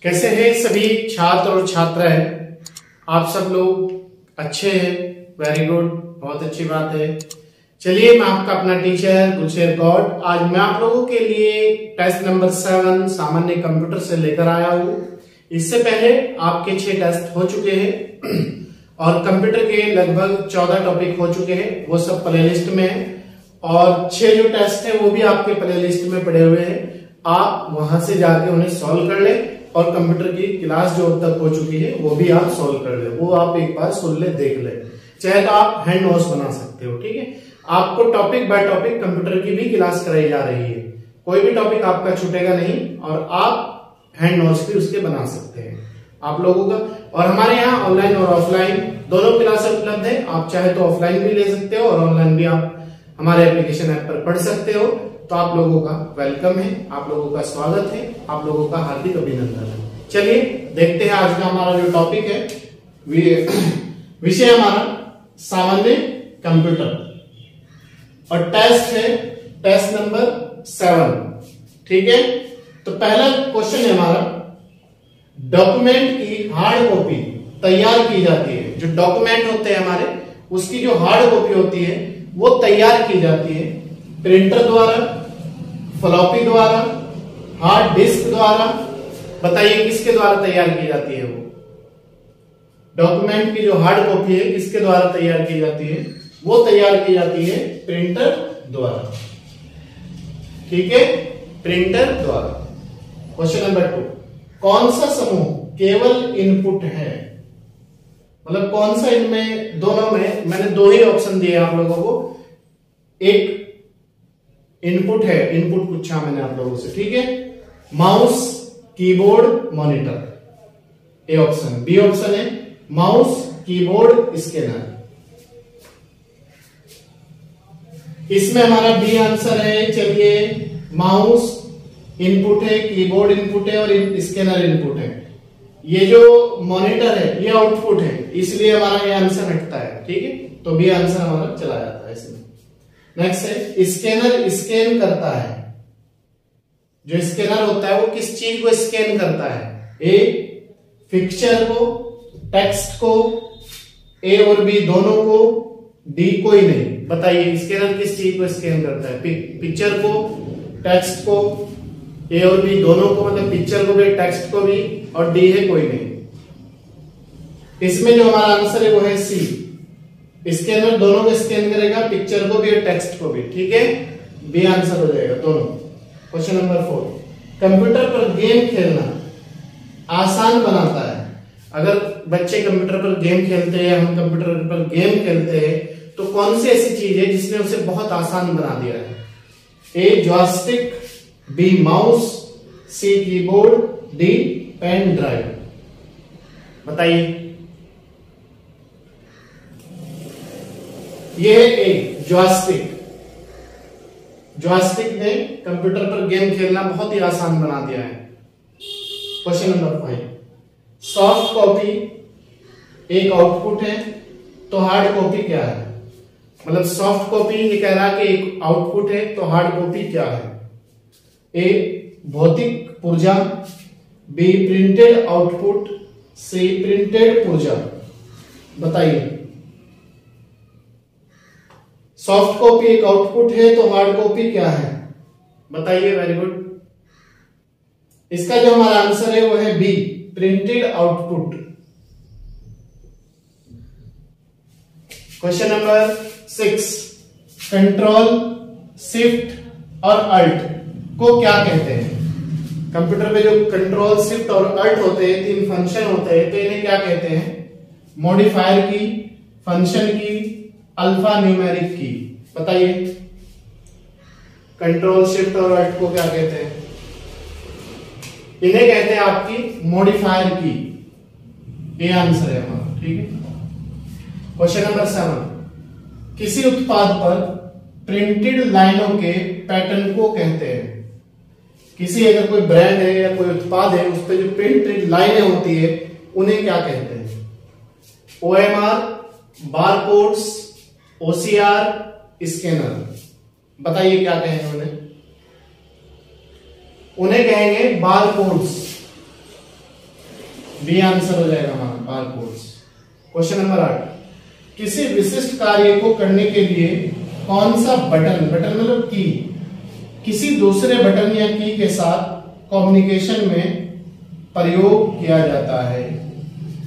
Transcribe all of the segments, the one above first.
कैसे हैं सभी छात्र और छात्राएं। आप सब लोग अच्छे हैं, वेरी गुड, बहुत अच्छी बात है। चलिए, मैं आपका अपना टीचर गुलशेर गौड आज मैं आप लोगों के लिए टेस्ट नंबर 7 सामान्य कंप्यूटर से लेकर आया हूं। इससे पहले आपके 6 टेस्ट हो चुके हैं और कंप्यूटर के लगभग 14 टॉपिक हो चुके हैं, वो सब प्लेलिस्ट में है और 6 जो टेस्ट है वो भी आपके प्लेलिस्ट में पड़े हुए हैं। आप वहां से जाके उन्हें सॉल्व कर ले और कंप्यूटर की क्लास जो अब तक हो चुकी है वो भी आप सॉल्व कर ले, वो आप एक बार सुन ले, देख ले। चाहे तो आप हैंड नोट्स बना सकते हो, ठीक है। आपको टॉपिक बाय टॉपिक कंप्यूटर की भी क्लास कराई जा रही है, कोई भी टॉपिक आपका छूटेगा नहीं और आप हैंड नोट्स भी उसके बना सकते हैं आप लोगों का। और हमारे यहाँ ऑनलाइन और ऑफलाइन दोनों क्लास उपलब्ध है। आप चाहे तो ऑफलाइन भी ले सकते हो और ऑनलाइन भी आप हमारे एप्लीकेशन ऐप पर पढ़ सकते हो। तो आप लोगों का वेलकम है, आप लोगों का स्वागत है, आप लोगों का हार्दिक अभिनंदन है। चलिए देखते हैं आज का हमारा जो टॉपिक है, विषय हमारा सामान्य कंप्यूटर और टेस्ट है टेस्ट नंबर 7, ठीक है। तो पहला क्वेश्चन है हमारा, डॉक्यूमेंट की हार्ड कॉपी तैयार की जाती है। जो डॉक्यूमेंट होते हैं हमारे, उसकी जो हार्ड कॉपी होती है वो तैयार की जाती है प्रिंटर द्वारा, फ्लॉपी द्वारा, हार्ड डिस्क द्वारा। बताइए किसके द्वारा तैयार की जाती है वो डॉक्यूमेंट की जो हार्ड कॉपी है, किसके द्वारा तैयार की जाती है? वो तैयार की जाती है प्रिंटर द्वारा, ठीक है, प्रिंटर द्वारा। क्वेश्चन नंबर 2, कौन सा समूह केवल इनपुट है? मतलब कौन सा इनमें दोनों में, मैंने 2 ही ऑप्शन दिए आप लोगों को। एक इनपुट है, इनपुट पूछा मैंने आप लोगों से, ठीक है। Mouse, keyboard, monitor, A option. B option है माउस, कीबोर्ड, स्कैनर। इसमें हमारा बी आंसर है। चलिए, माउस इनपुट है, कीबोर्ड इनपुट है और स्कैनर इनपुट है। ये जो मॉनिटर है ये आउटपुट है, इसलिए हमारा ये आंसर हटता है, ठीक है। तो बी आंसर हमारा चला जाता है इसमें। नेक्स्ट है स्कैनर स्कैन करता है। जो स्कैनर होता है वो किस चीज को स्कैन करता है? ए पिक्चर को, टेक्स्ट को, ए और बी दोनों को, डी कोई नहीं। बताइए स्कैनर किस चीज को स्कैन करता है? पिक्चर को, टेक्स्ट को, ए और बी दोनों को, मतलब पिक्चर को भी टेक्स्ट को भी, और डी है कोई नहीं। इसमें जो हमारा आंसर है वो है सी, स्कैनर दोनों को स्कैन करेगा, पिक्चर को भी और टेक्स्ट को भी, ठीक है। बी आंसर हो जाएगा दोनों। क्वेश्चन नंबर 4, कंप्यूटर पर गेम खेलना आसान बनाता है। अगर बच्चे कंप्यूटर पर गेम खेलते हैं, हम कंप्यूटर पर गेम खेलते हैं, तो कौन सी ऐसी चीज है जिसने उसे बहुत आसान बना दिया है? A joystick, B mouse, C keyboard, D pen drive. बताइए। ये है ए जॉयस्टिक। जॉयस्टिक ने कंप्यूटर पर गेम खेलना बहुत ही आसान बना दिया है। क्वेश्चन नंबर 5, सॉफ्ट कॉपी एक आउटपुट है, तो हार्ड कॉपी क्या है? मतलब सॉफ्ट कॉपी ये कह रहा है कि एक आउटपुट है, तो हार्ड कॉपी क्या है? ए भौतिक पुर्जा, B printed output, C printed पुर्जा। बताइए। सॉफ्ट कॉपी एक आउटपुट है, तो हार्ड कॉपी क्या है? बताइए, वेरी गुड। इसका जो हमारा आंसर है वो है B, printed output. Question number 6, control, shift और अल्ट को क्या कहते हैं? कंप्यूटर में जो कंट्रोल, शिफ्ट और अल्ट होते हैं, 3 फंक्शन होते हैं, तो इन्हें क्या कहते हैं? मॉडिफायर की, फंक्शन की, अल्फा न्यूमेरिक की। बताइए कंट्रोल, शिफ्ट और अल्ट को क्या कहते हैं? इन्हें कहते हैं आपकी मॉडिफायर की। ये आंसर है हमारा, ठीक है। क्वेश्चन नंबर 7, किसी उत्पाद पर प्रिंटेड लाइनों के पैटर्न को कहते हैं। किसी अगर कोई ब्रांड है या कोई उत्पाद है, उस पर जो प्रिंटेड लाइनें होती है उन्हें क्या कहते हैं? OMR, barcodes, OCR, scanner. बताइए क्या कहेंगे उन्हें? उन्हें कहेंगे बारकोड्स। बी आंसर हो जाएगा हमारा बार कोड्स। क्वेश्चन नंबर 8, किसी विशिष्ट कार्य को करने के लिए कौन सा बटन, बटन मतलब की, किसी दूसरे बटन या की के साथ कम्युनिकेशन में प्रयोग किया जाता है।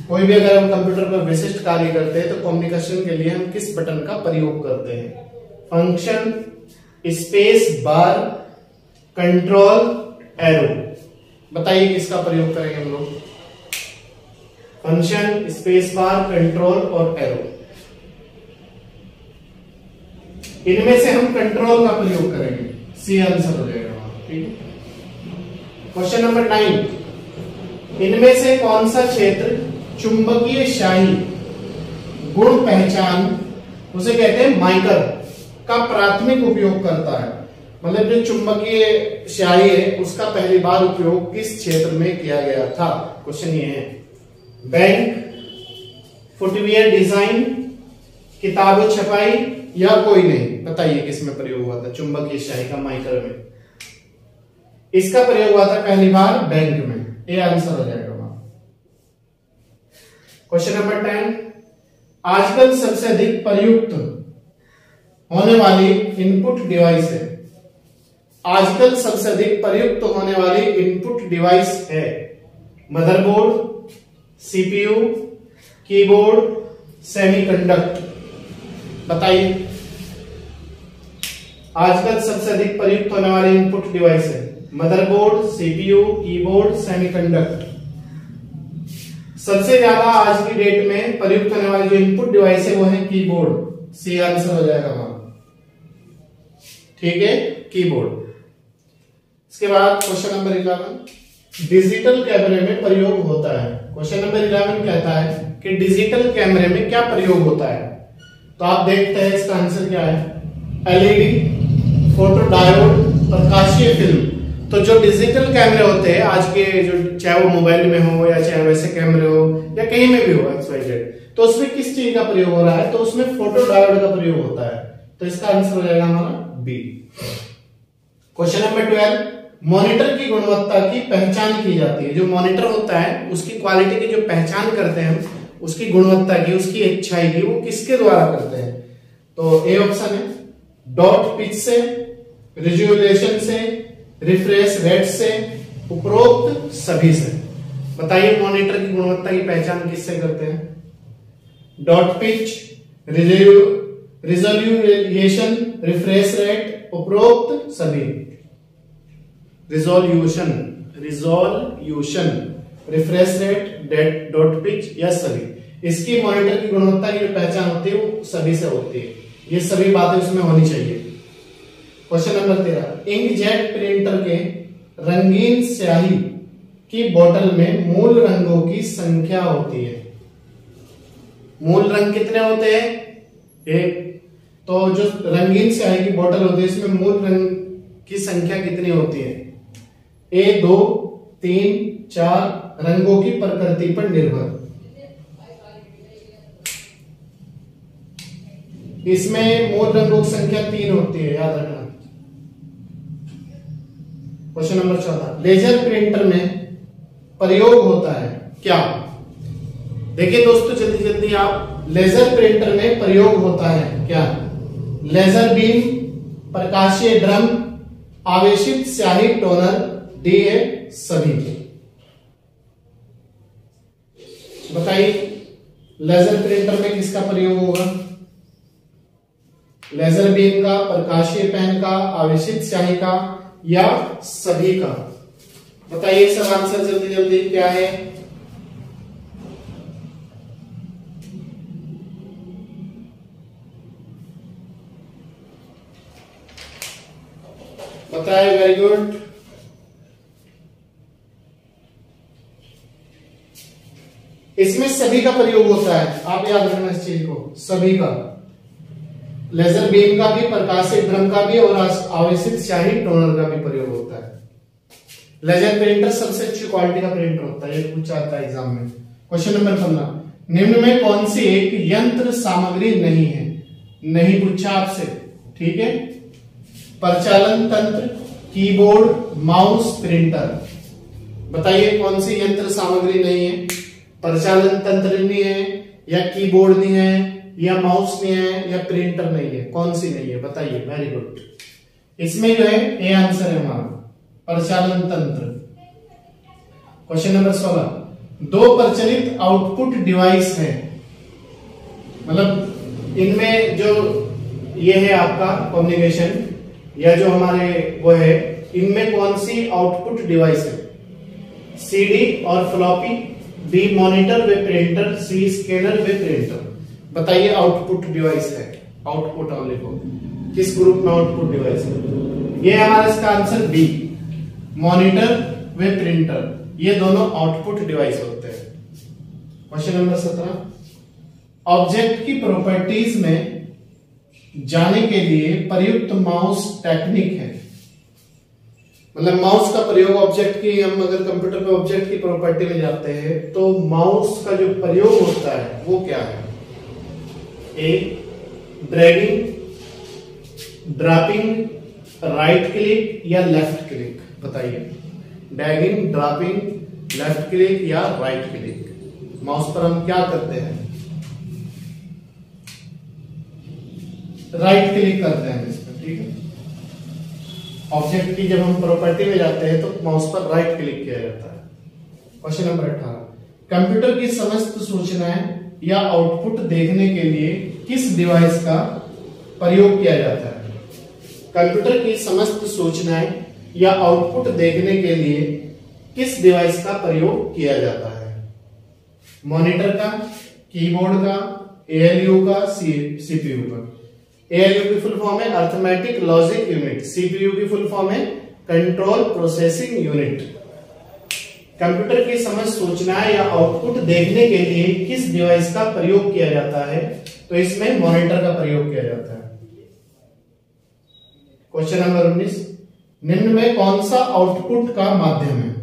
कोई भी अगर हम कंप्यूटर पर विशिष्ट कार्य करते हैं तो कम्युनिकेशन के लिए हम किस बटन का प्रयोग करते हैं? Function, space bar, control, arrow. बताइए किसका प्रयोग करेंगे हम लोग? फंक्शन, स्पेस बार, कंट्रोल और एरो। इनमें से हम कंट्रोल का प्रयोग करेंगे, सी आंसर हो जाएगा हमारा। ठीक है। क्वेश्चन नंबर 9, इनमें से कौन सा क्षेत्र चुंबकीय शाही गुण पहचान, उसे कहते हैं माइकर, का प्राथमिक उपयोग करता है? मतलब जो चुंबकीय स्याही है उसका पहली बार उपयोग किस क्षेत्र में किया गया था? क्वेश्चन ये है। बैंक, फुटवियर डिजाइन, किताबों छपाई या कोई नहीं? बताइए किसमें प्रयोग हुआ था चुंबकीय स्याही का माइकर में? इसका प्रयोग हुआ था पहली बार बैंक में। ये आंसर हो जाएगा। क्वेश्चन नंबर 10, आजकल सबसे अधिक प्रयुक्त होने वाली इनपुट डिवाइस है। आजकल सबसे अधिक प्रयुक्त होने वाली इनपुट डिवाइस है मदरबोर्ड, सीपीयू, कीबोर्ड, सेमीकंडक्टर। बताइए आजकल सबसे अधिक प्रयुक्त होने वाली इनपुट डिवाइस है मदरबोर्ड, सीपीयू, कीबोर्ड, सेमीकंडक्टर। सबसे ज्यादा आज की डेट में प्रयुक्त होने वाली जो इनपुट डिवाइस है वो है कीबोर्ड। सी आंसर हो जाएगा हमारा। ठीक है, कीबोर्ड। इसके बाद क्वेश्चन नंबर 11, डिजिटल कैमरे में प्रयोग होता है। क्वेश्चन नंबर 11 कहता है कि डिजिटल कैमरे में क्या प्रयोग होता है? तो आप देखते हैं इसका आंसर क्या है। एलईडी, फोटो डायोड, प्रकाशीय फिल्म। तो जो डिजिटल कैमरे होते हैं आज के, जो चाहे वो मोबाइल में हो या चाहे वैसे कैमरे हो या कहीं में भी हो XYZ, तो उसमें किस चीज का प्रयोग हो रहा है? तो उसमें फोटो डायोड का प्रयोग होता है। तो इसका आंसर हो जाएगा हमारा बी। क्वेश्चन नंबर 12, मॉनिटर की गुणवत्ता की पहचान की जाती है। जो मॉनिटर होता है उसकी क्वालिटी की जो पहचान करते हैं हम, उसकी गुणवत्ता की, उसकी अच्छाई की, वो किसके द्वारा करते हैं? तो ए ऑप्शन है डॉट पिच से, रिजोल्यूशन से, रिफ्रेश रेट से, उपरोक्त सभी से। बताइए मॉनिटर की गुणवत्ता की पहचान किससे करते हैं? Dot pitch, resolution, refresh rate, उपरोक्त सभी। Resolution, refresh rate, dot pitch या सभी। इसकी मॉनिटर की गुणवत्ता की जो पहचान होती है वो सभी से होती है। ये सभी बातें उसमें होनी चाहिए। क्वेश्चन नंबर 13, इंकजेट प्रिंटर के रंगीन स्याही की बोतल में मूल रंगों की संख्या होती है। मूल रंग कितने होते हैं? एक। तो जो रंगीन स्याही की बोतल होती है इसमें मूल रंग की संख्या कितनी होती है? 1, 2, 3, 4 रंगों की प्रकृति पर निर्भर। इसमें मूल रंगों की संख्या 3 होती है, याद रखना। क्वेश्चन नंबर 14, लेजर प्रिंटर में प्रयोग होता है क्या? देखिए दोस्तों जल्दी जल्दी आप, लेजर प्रिंटर में प्रयोग होता है क्या? लेजर बीम, प्रकाशीय ड्रम, आवेशित स्याही टोनर, डी है सभी। बताइए लेजर प्रिंटर में किसका प्रयोग होगा? लेजर बीम का, प्रकाशीय पेन का, आवेशित स्याही का या सभी का? बताइए सब आंसर जल्दी जल्दी क्या है? बताए, वेरी गुड। इसमें सभी का प्रयोग होता है, आप याद रखना इस चीज को, सभी का। लेजर बीम का भी, प्रकाशित ड्रम का भी और आवेशित स्याही टोनर का भी प्रयोग होता है। लेजर प्रिंटर सबसे अच्छी क्वालिटी का प्रिंटर होता है, ये पूछा जाता है एग्जाम में। क्वेश्चन नंबर 15, निम्न में कौन सी एक यंत्र सामग्री नहीं है? नहीं पूछा आपसे, ठीक है। परिचालन तंत्र, कीबोर्ड, माउस, प्रिंटर। बताइए कौन सी यंत्र सामग्री नहीं है? परिचालन तंत्र नहीं है, या कीबोर्ड नहीं है, या माउस नहीं है, या प्रिंटर नहीं है? कौन सी नहीं है बताइए? Very good. इसमें जो है ए आंसर है हमारा, परिचालन तंत्र। क्वेश्चन नंबर 16, दो प्रचलित आउटपुट डिवाइस है, मतलब इनमें जो ये है आपका कम्युनिकेशन या जो हमारे वो है, इनमें कौन सी आउटपुट डिवाइस है? सीडी और फ्लॉपी, बी मॉनिटर व प्रिंटर, सी स्कैनर व प्रिंटर। बताइए आउटपुट डिवाइस है, आउटपुट वाले को किस ग्रुप में आउटपुट डिवाइस है? ये हमारा इसका आंसर बी, मॉनिटर व प्रिंटर, ये दोनों आउटपुट डिवाइस होते हैं। क्वेश्चन नंबर 17, ऑब्जेक्ट की प्रॉपर्टीज में जाने के लिए प्रयुक्त माउस टेक्निक है, मतलब माउस का प्रयोग ऑब्जेक्ट की, हम अगर कंप्यूटर पे ऑब्जेक्ट की प्रॉपर्टी में जाते हैं तो माउस का जो प्रयोग होता है वो क्या है? ए ड्रैगिंग, ड्रॉपिंग, राइट क्लिक या लेफ्ट क्लिक? बताइए, ड्रैगिंग, ड्रॉपिंग, लेफ्ट क्लिक या राइट क्लिक? माउस पर हम क्या करते हैं? राइट क्लिक करते हैं इसमें, ठीक है। ऑब्जेक्ट की जब हम प्रॉपर्टी में जाते हैं तो माउस पर राइट क्लिक किया जाता है। क्वेश्चन नंबर 18, कंप्यूटर की समस्त सूचनाएं या आउटपुट देखने के लिए किस डिवाइस का प्रयोग किया जाता है? कंप्यूटर की समस्त सूचनाएं या आउटपुट देखने के लिए किस डिवाइस का प्रयोग किया जाता है? मॉनिटर का, कीबोर्ड का, एएलयू का, सीपीयू का? एएलयू की फुल फॉर्म है अर्थमेटिक लॉजिक यूनिट, सीपीयू की फुल फॉर्म है कंट्रोल प्रोसेसिंग यूनिट। कंप्यूटर की समस्त सूचनाएं या आउटपुट देखने के लिए किस डिवाइस का प्रयोग किया जाता है? तो इसमें मॉनिटर का प्रयोग किया जाता है। क्वेश्चन नंबर 19, निम्न में कौन सा आउटपुट का माध्यम है?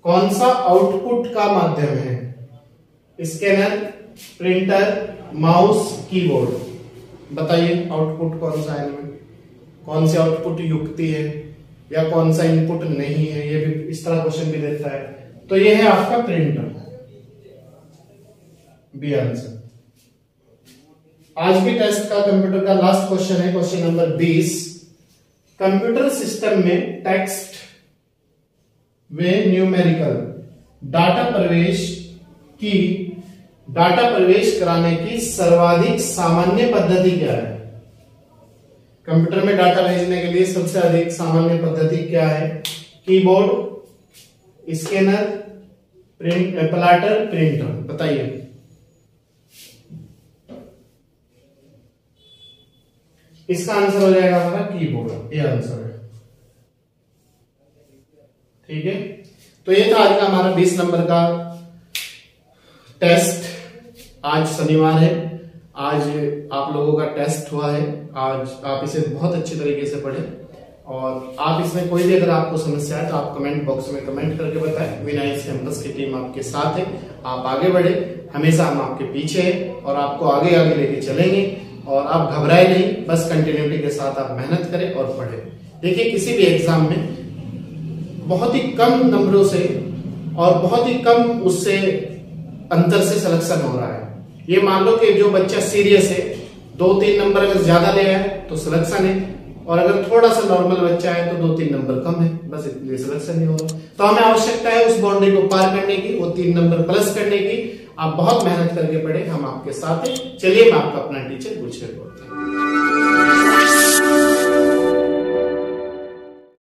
कौन सा आउटपुट का माध्यम है? Scanner, printer, mouse, keyboard? बताइए आउटपुट कौन सा है इनमें? कौन सी आउटपुट युक्ति है या कौन सा इनपुट नहीं है? ये भी इस तरह क्वेश्चन भी देता है। तो ये है आपका प्रिंटर, बी आंसर। आज के टेस्ट का कंप्यूटर का लास्ट क्वेश्चन है क्वेश्चन नंबर 20, कंप्यूटर सिस्टम में टेक्स्ट व न्यूमेरिकल डाटा प्रवेश कराने की सर्वाधिक सामान्य पद्धति क्या है? कंप्यूटर में डाटा भेजने के लिए सबसे अधिक सामान्य पद्धति क्या है? Keyboard, scanner, plotter, printer? बताइए। इसका आंसर हो जाएगा हमारा कीबोर्ड, ये आंसर है, ठीक है। तो ये था आज का हमारा 20 नंबर का टेस्ट। आज शनिवार है, आज आप लोगों का टेस्ट हुआ है। आज आप इसे बहुत अच्छी तरीके से पढ़ें और आप इसमें कोई भी अगर आपको समस्या है तो आप कमेंट बॉक्स में कमेंट करके बताएं। विनाइस कैंपस की टीम आपके साथ है, आप आगे बढ़े, हमेशा हम आपके पीछे हैं और आपको आगे आगे लेके चलेंगे। और आप घबराए नहीं, बस कंटिन्यूटी के साथ आप मेहनत करें और पढ़ें। देखिए, किसी भी एग्जाम में बहुत ही कम नंबरों से और बहुत ही कम उससे अंतर से सिलेक्शन हो रहा है। ये मान लो कि जो बच्चा सीरियस है 2-3 नंबर अगर ज्यादा ले आए तो सिलेक्शन है, और अगर थोड़ा सा नॉर्मल बच्चा है तो 2-3 नंबर कम है, बस इसलिए सिलेक्शन नहीं हो रहा। तो हमें आवश्यकता है उस बाउंड्री को पार करने की, वो 3 नंबर प्लस करने की। आप बहुत मेहनत करके पढ़े, हम आपके साथ हैं। चलिए, मैं आपका अपना टीचर गुलशेर बोलता हूं।